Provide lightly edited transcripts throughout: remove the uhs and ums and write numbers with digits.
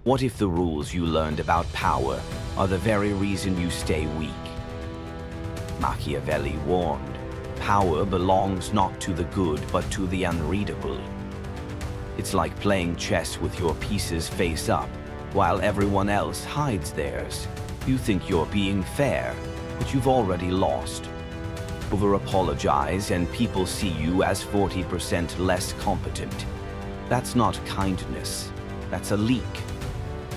What if the rules you learned about power are the very reason you stay weak? Machiavelli warned, power belongs not to the good but to the unreadable. It's like playing chess with your pieces face up, while everyone else hides theirs. You think you're being fair, but you've already lost. Over-apologize and people see you as 40% less competent. That's not kindness, that's a leak.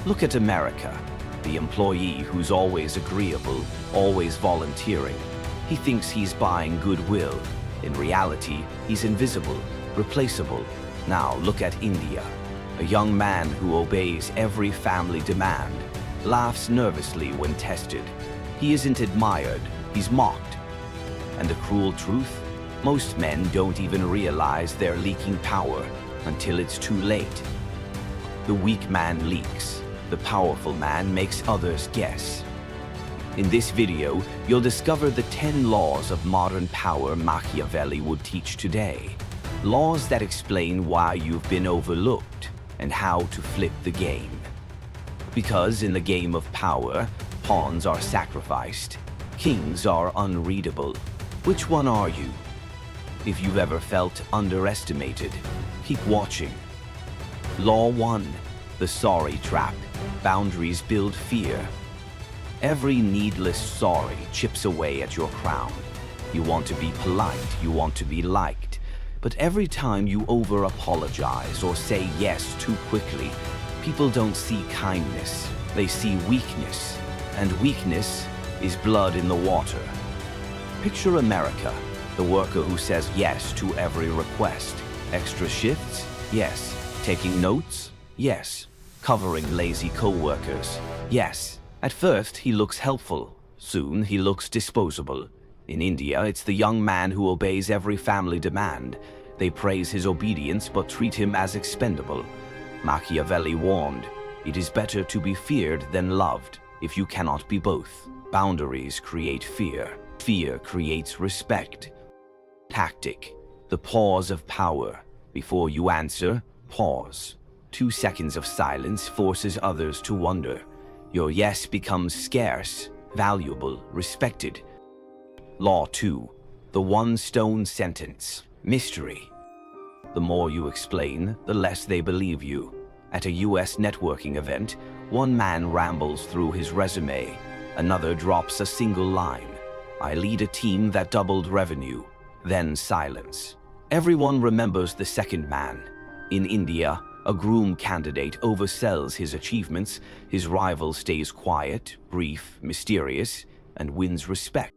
Look at America, the employee who's always agreeable, always volunteering. He thinks he's buying goodwill. In reality, he's invisible, replaceable. Now look at India, a young man who obeys every family demand, laughs nervously when tested. He isn't admired, he's mocked. And the cruel truth? Most men don't even realize they're leaking power until it's too late. The weak man leaks. The powerful man makes others guess. In this video, you'll discover the 10 laws of modern power Machiavelli would teach today. Laws that explain why you've been overlooked and how to flip the game. Because in the game of power, pawns are sacrificed, kings are unreadable. Which one are you? If you've ever felt underestimated, keep watching. Law 1. The sorry trap. Boundaries build fear. Every needless sorry chips away at your crown. You want to be polite, you want to be liked. But every time you over-apologize or say yes too quickly, people don't see kindness, they see weakness. And weakness is blood in the water. Picture America, the worker who says yes to every request. Extra shifts? Yes. Taking notes? Yes. Covering lazy co-workers? Yes. At first, he looks helpful. Soon, he looks disposable. In India, it's the young man who obeys every family demand. They praise his obedience but treat him as expendable. Machiavelli warned, it is better to be feared than loved if you cannot be both. Boundaries create fear. Fear creates respect. Tactic. The pause of power. Before you answer, pause. 2 seconds of silence forces others to wonder. Your yes becomes scarce, valuable, respected. Law 2. The one-stone sentence. Mystery. The more you explain, the less they believe you. At a US networking event, one man rambles through his resume. Another drops a single line. I lead a team that doubled revenue. Then silence. Everyone remembers the second man. In India, a groom candidate oversells his achievements. His rival stays quiet, brief, mysterious, and wins respect.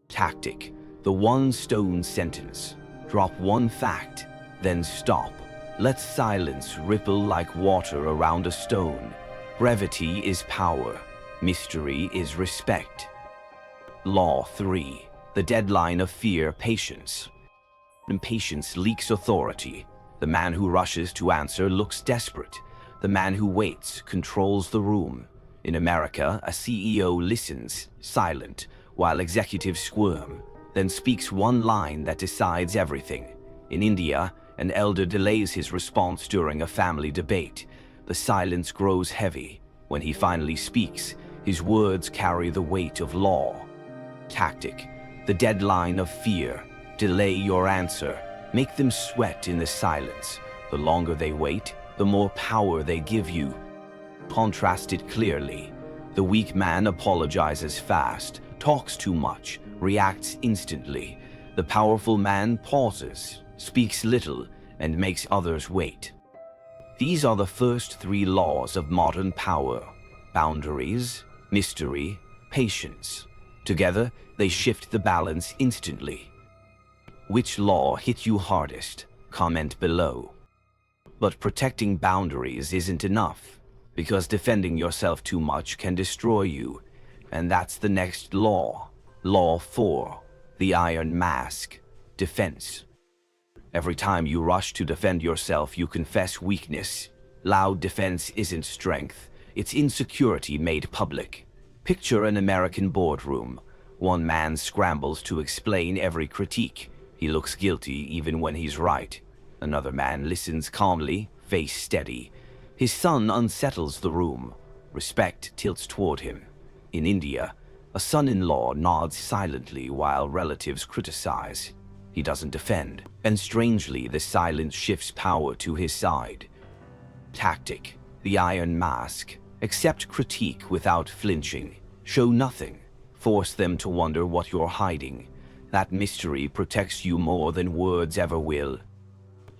Tactic. The one-stone sentence. Drop one fact, then stop. Let silence ripple like water around a stone. Brevity is power. Mystery is respect. Law 3. The deadline of fear, patience. Impatience leaks authority. The man who rushes to answer looks desperate. The man who waits controls the room. In America, a CEO listens, silent, while executives squirm, then speaks one line that decides everything. In India, an elder delays his response during a family debate. The silence grows heavy. When he finally speaks, his words carry the weight of law. Tactic. The deadline of fear. Delay your answer. Make them sweat in the silence. The longer they wait, the more power they give you. Contrast it clearly. The weak man apologizes fast, talks too much, reacts instantly. The powerful man pauses, speaks little, and makes others wait. These are the first 3 laws of modern power. Boundaries, mystery, patience. Together, they shift the balance instantly. Which law hit you hardest? Comment below. But protecting boundaries isn't enough, because defending yourself too much can destroy you. And that's the next law. Law 4. The Iron Mask. Defense. Every time you rush to defend yourself, you confess weakness. Loud defense isn't strength, it's insecurity made public. Picture an American boardroom. One man scrambles to explain every critique. He looks guilty even when he's right. Another man listens calmly, face steady. His son unsettles the room. Respect tilts toward him. In India, a son-in-law nods silently while relatives criticize. He doesn't defend, and strangely the silence shifts power to his side. Tactic, the iron mask. Accept critique without flinching. Show nothing. Force them to wonder what you're hiding. That mystery protects you more than words ever will.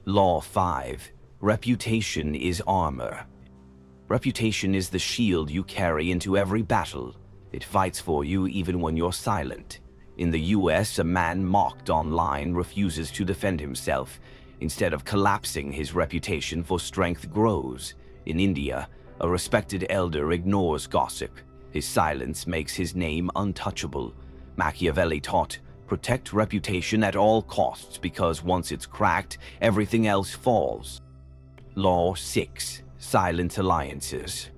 Law 5. Reputation is armor. Reputation is the shield you carry into every battle. It fights for you even when you're silent. In the US, a man mocked online refuses to defend himself. Instead of collapsing, his reputation for strength grows. In India, a respected elder ignores gossip. His silence makes his name untouchable. Machiavelli taught, protect reputation at all costs because once it's cracked, everything else falls. Law 6. Silent alliances.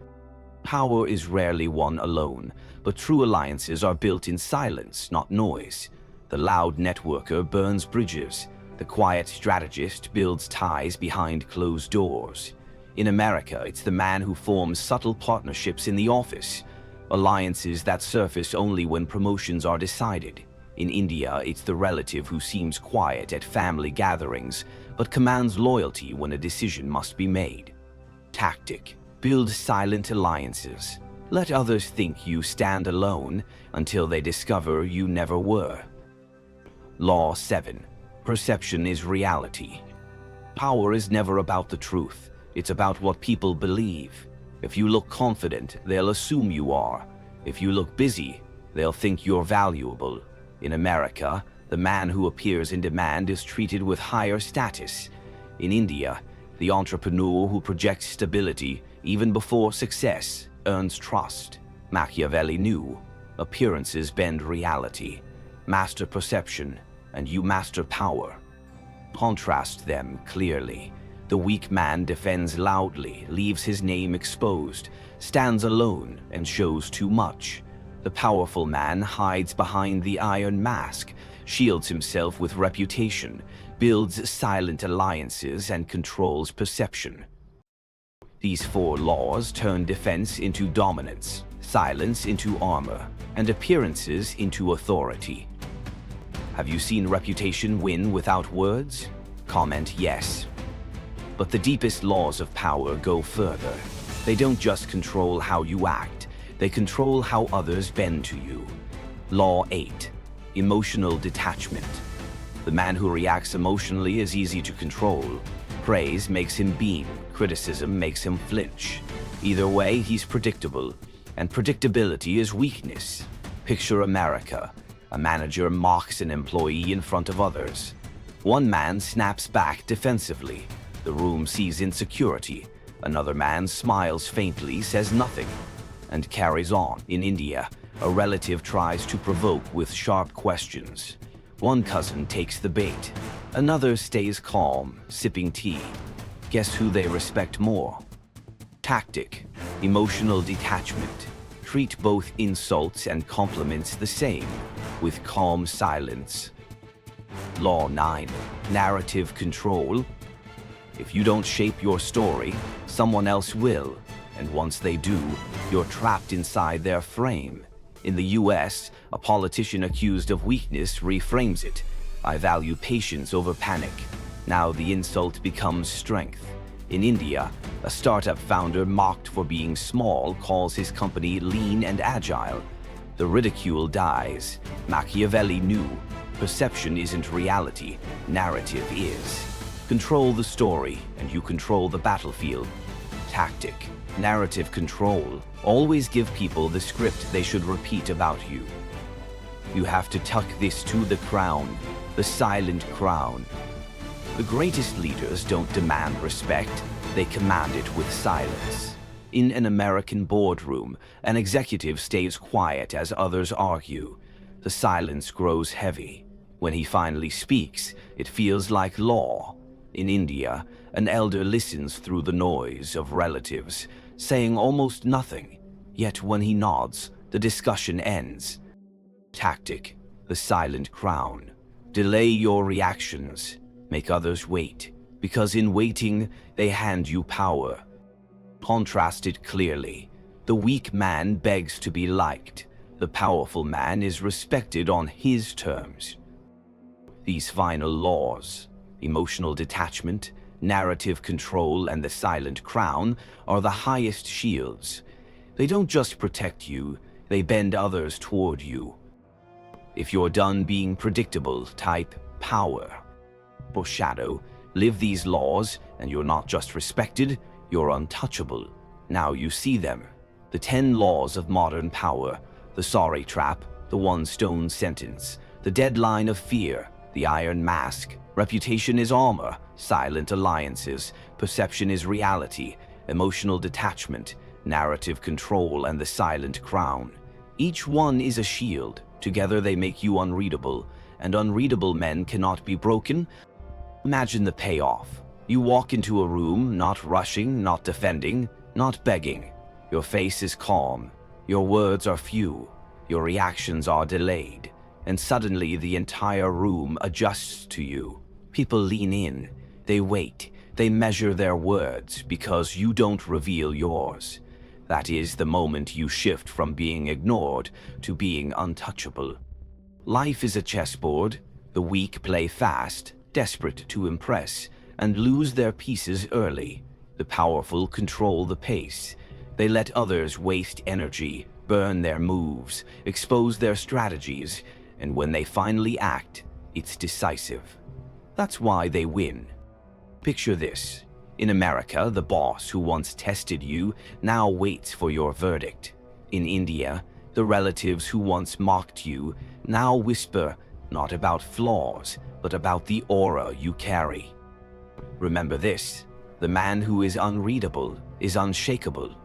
Power is rarely won alone, but true alliances are built in silence, not noise. The loud networker burns bridges. The quiet strategist builds ties behind closed doors. In America, it's the man who forms subtle partnerships in the office, alliances that surface only when promotions are decided. In India, it's the relative who seems quiet at family gatherings, but commands loyalty when a decision must be made. Tactic. Build silent alliances. Let others think you stand alone until they discover you never were. Law 7. Perception is reality. Power is never about the truth. It's about what people believe. If you look confident, they'll assume you are. If you look busy, they'll think you're valuable. In America, the man who appears in demand is treated with higher status. In India, the entrepreneur who projects stability even before success earns trust. Machiavelli knew, appearances bend reality. Master perception, and you master power. Contrast them clearly. The weak man defends loudly, leaves his name exposed, stands alone, and shows too much. The powerful man hides behind the iron mask, shields himself with reputation, builds silent alliances, and controls perception. These 4 laws turn defense into dominance, silence into armor, and appearances into authority. Have you seen reputation win without words? Comment yes. But the deepest laws of power go further. They don't just control how you act, they control how others bend to you. Law 8. Emotional detachment. The man who reacts emotionally is easy to control. Praise makes him beam, criticism makes him flinch. Either way, he's predictable, and predictability is weakness. Picture America. A manager mocks an employee in front of others. One man snaps back defensively. The room sees insecurity. Another man smiles faintly, says nothing, and carries on. In India, a relative tries to provoke with sharp questions. One cousin takes the bait. Another stays calm, sipping tea. Guess who they respect more? Tactic. Emotional detachment. Treat both insults and compliments the same, with calm silence. Law 9. Narrative control. If you don't shape your story, someone else will, and once they do, you're trapped inside their frame. In the US, a politician accused of weakness reframes it. I value patience over panic. Now the insult becomes strength. In India, a startup founder mocked for being small calls his company lean and agile. The ridicule dies. Machiavelli knew, perception isn't reality, narrative is. Control the story, and you control the battlefield. Tactic. Narrative control. Always give people the script they should repeat about you. You have to tuck this to the crown, the silent crown. The greatest leaders don't demand respect, they command it with silence. In an American boardroom, an executive stays quiet as others argue. The silence grows heavy. When he finally speaks, it feels like law. In India, an elder listens through the noise of relatives, saying almost nothing. Yet when he nods, the discussion ends. Tactic, the silent crown. Delay your reactions. Make others wait, because in waiting, they hand you power. contrasted clearly. The weak man begs to be liked. The powerful man is respected on his terms. These final laws, emotional detachment, narrative control, and the silent crown, are the highest shields. They don't just protect you, they bend others toward you. If you're done being predictable, type power or shadow. Live these laws, and you're not just respected, you're untouchable. Now you see them. The 10 laws of modern power, the sorry trap, the one-stone sentence, the deadline of fear, the iron mask, reputation is armor, silent alliances, perception is reality, emotional detachment, narrative control, and the silent crown. Each one is a shield. Together they make you unreadable, and unreadable men cannot be broken. Imagine the payoff. You walk into a room, not rushing, not defending, not begging. Your face is calm, your words are few, your reactions are delayed, and suddenly the entire room adjusts to you. People lean in, they wait, they measure their words because you don't reveal yours. That is the moment you shift from being ignored to being untouchable. Life is a chessboard. The weak play fast, desperate to impress, and lose their pieces early. The powerful control the pace. They let others waste energy, burn their moves, expose their strategies, and when they finally act, it's decisive. That's why they win. Picture this. In America, the boss who once tested you now waits for your verdict. In India, the relatives who once mocked you now whisper not about flaws, but about the aura you carry. Remember this, the man who is unreadable is unshakable.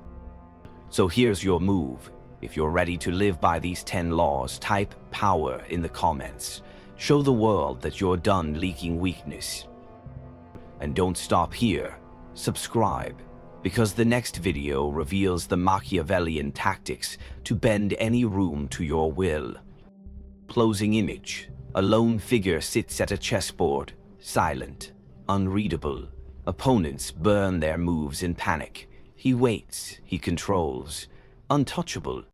So here's your move. If you're ready to live by these 10 laws, type power in the comments. Show the world that you're done leaking weakness. And don't stop here. Subscribe, because the next video reveals the Machiavellian tactics to bend any room to your will. Closing image. A lone figure sits at a chessboard, silent, unreadable. Opponents burn their moves in panic. He waits, he controls, untouchable.